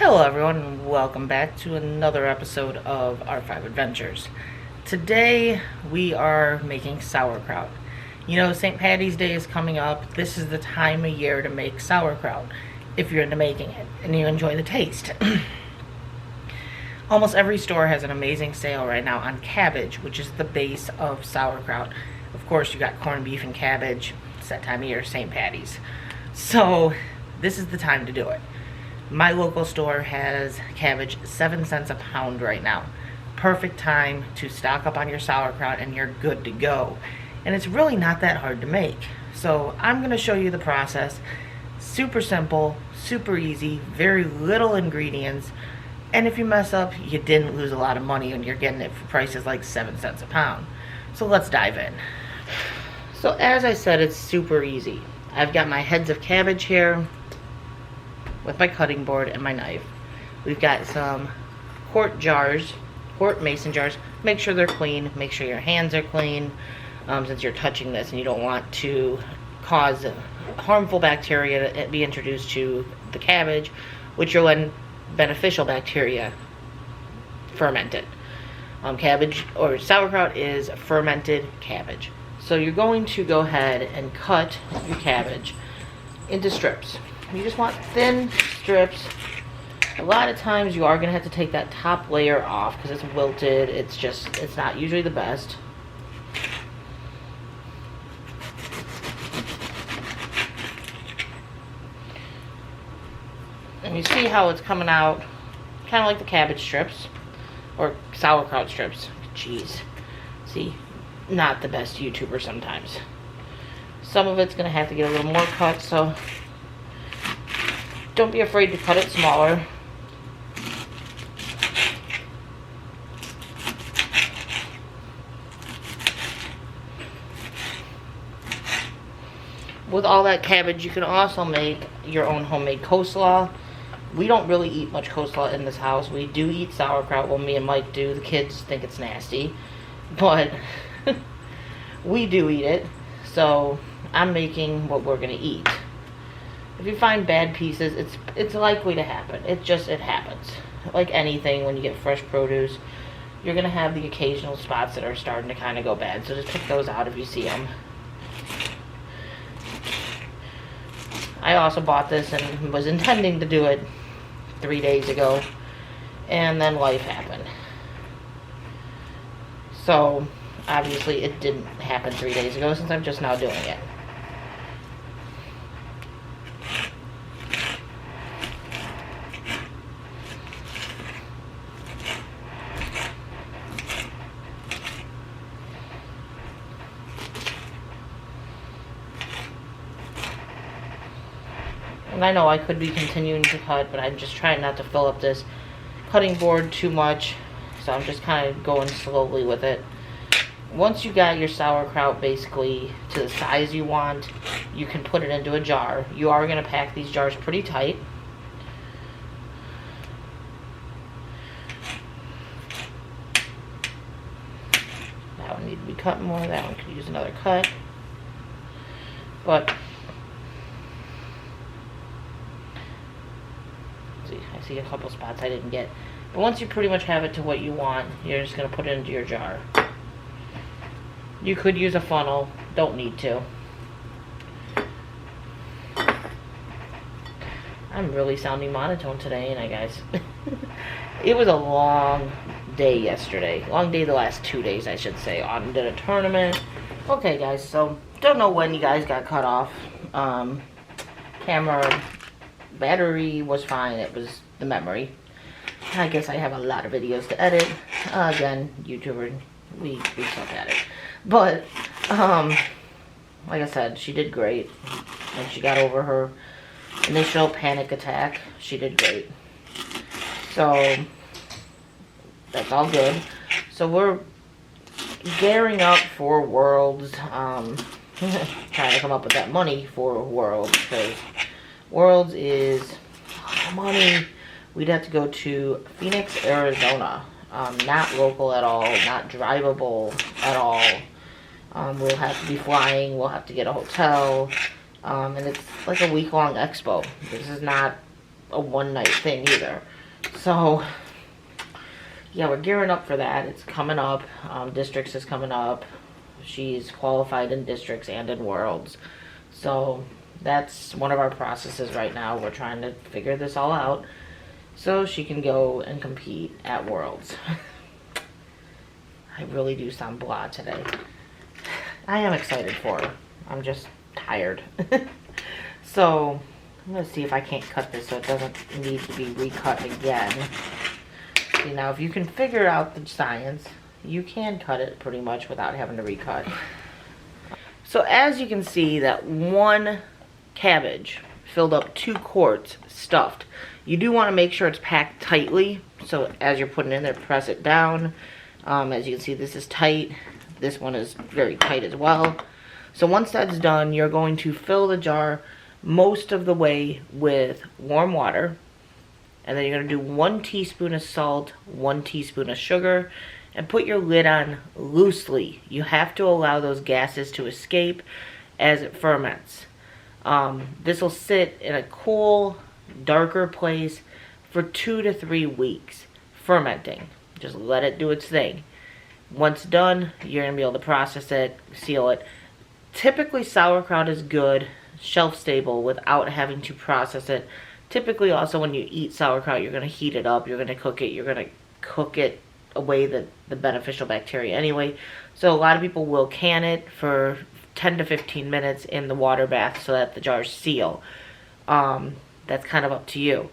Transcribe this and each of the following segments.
Hello everyone and welcome back to another episode of our 5 Adventures. Today we are making sauerkraut. You know, St. Patty's Day is coming up. This is the time of year to make sauerkraut if you're into making it and you enjoy the taste. Almost every store has an amazing sale right now on Cabbage, which is the base of sauerkraut. Of course, you got corned beef and cabbage. It's that time of year, St. Patty's. So this is the time to do it. My local store has cabbage 7 cents a pound right now. Perfect time to stock up on your sauerkraut and you're good to go. And it's really not that hard to make. So I'm going to show you the process. Super simple, super easy, very little ingredients. And if you mess up, you didn't lose a lot of money when you're getting it for prices like 7 cents a pound. So let's dive in. So as I said, it's super easy. I've got my heads of cabbage here with my cutting board and my knife. We've got some quart mason jars. Make sure they're clean. Make sure your hands are clean since you're touching this and you don't want to cause harmful bacteria to be introduced to the cabbage, which will let beneficial bacteria ferment it. Cabbage or sauerkraut is fermented cabbage. So you're going to go ahead and cut your cabbage into strips. You just want thin strips. A lot of times you are going to have to take that top layer off because it's wilted. It's not usually the best. And you see how it's coming out kind of like the cabbage strips or sauerkraut strips. Jeez. See, not the best YouTuber sometimes. Some of it's going to have to get a little more cut, so don't be afraid to cut it smaller. With all that cabbage, you can also make your own homemade coleslaw. We don't really eat much coleslaw in this house. We do eat sauerkraut. Well, me and Mike do. The kids think it's nasty. But we do eat it. So I'm making what we're going to eat. If you find bad pieces, it's likely to happen. It happens. Like anything, when you get fresh produce, you're going to have the occasional spots that are starting to kind of go bad. So just pick those out if you see them. I also bought this and was intending to do it 3 days ago. And then life happened. So, obviously it didn't happen 3 days ago since I'm just now doing it. And I know I could be continuing to cut, but I'm just trying not to fill up this cutting board too much. So I'm just kind of going slowly with it. Once you got your sauerkraut basically to the size you want, you can put it into a jar. You are going to pack these jars pretty tight. That one needs to be cut more. That one could use another cut. But I see a couple spots I didn't get. But once you pretty much have it to what you want, you're just going to put it into your jar. You could use a funnel. Don't need to. I'm really sounding monotone today, ain't I, guys? It was a long day yesterday. Long day the last 2 days, I should say. Autumn did a tournament. Okay, guys, so don't know when you guys got cut off. Camera battery was fine. It was the memory. I guess I have a lot of videos to edit. Again, YouTuber, we suck at it. But, like I said, she did great. When she got over her initial panic attack, she did great. So, that's all good. So we're gearing up for Worlds. Trying to come up with that money for Worlds, because Worlds is a lot of money. We'd have to go to Phoenix, Arizona. Not local at all, not drivable at all. We'll have to be flying, we'll have to get a hotel, and it's like a week-long expo. This is not a one-night thing either. So yeah, we're gearing up for that. It's coming up. Districts is coming up. She's qualified in districts and in worlds. So that's one of our processes right now. We're trying to figure this all out so she can go and compete at worlds. I really do sound blah today. I am excited for her. I'm just tired. So I'm going to see if I can't cut this so it doesn't need to be recut again. See, now if you can figure out the science, you can cut it pretty much without having to recut. So as you can see, that one cabbage filled up 2 quarts stuffed. You do want to make sure it's packed tightly. So as you're putting it in there, press it down. As you can see, this is tight. This one is very tight as well. So once that's done, you're going to fill the jar most of the way with warm water. And then you're going to do 1 teaspoon of salt, 1 teaspoon of sugar, and put your lid on loosely. You have to allow those gases to escape as it ferments. This will sit in a cool, darker place for 2 to 3 weeks, fermenting. Just let it do its thing. Once done, you're going to be able to process it, seal it. Typically, sauerkraut is good, shelf stable, without having to process it. Typically, also, when you eat sauerkraut, you're going to heat it up, you're going to cook it, you're going to cook it away the beneficial bacteria anyway. So a lot of people will can it for 10 to 15 minutes in the water bath so that the jars seal. That's kind of up to you.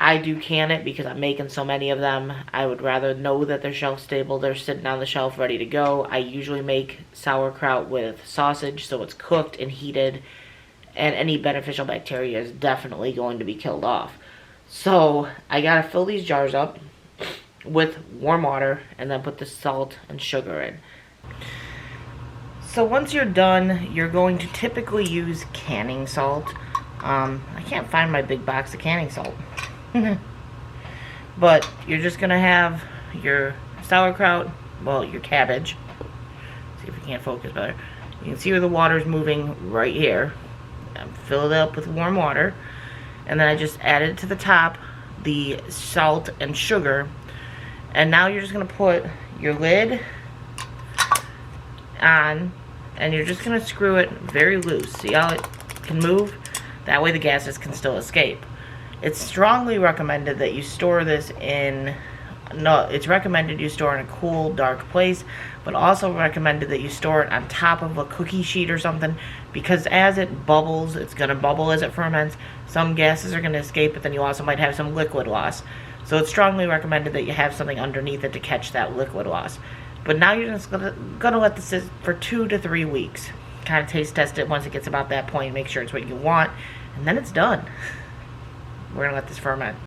I do can it because I'm making so many of them. I would rather know that they're shelf stable, they're sitting on the shelf ready to go. I usually make sauerkraut with sausage, so it's cooked and heated, and any beneficial bacteria is definitely going to be killed off. So I gotta fill these jars up with warm water and then put the salt and sugar in. So once you're done, you're going to typically use canning salt. I can't find my big box of canning salt. But you're just gonna have your sauerkraut, well, your cabbage. See if we can't focus better. You can see where the water's moving right here. Fill it up with warm water, and then I just added to the top the salt and sugar. And now you're just gonna put your lid on, and you're just gonna screw it very loose. See how it can move? That way the gases can still escape. It's strongly recommended that you store this in, it's recommended you store in a cool, dark place, but also recommended that you store it on top of a cookie sheet or something, because as it bubbles, it's going to bubble as it ferments. Some gases are going to escape, but then you also might have some liquid loss. So it's strongly recommended that you have something underneath it to catch that liquid loss. But now you're just gonna let this sit for 2 to 3 weeks. Kind of taste test it once it gets about that point, make sure it's what you want, and then it's done. We're gonna let this ferment.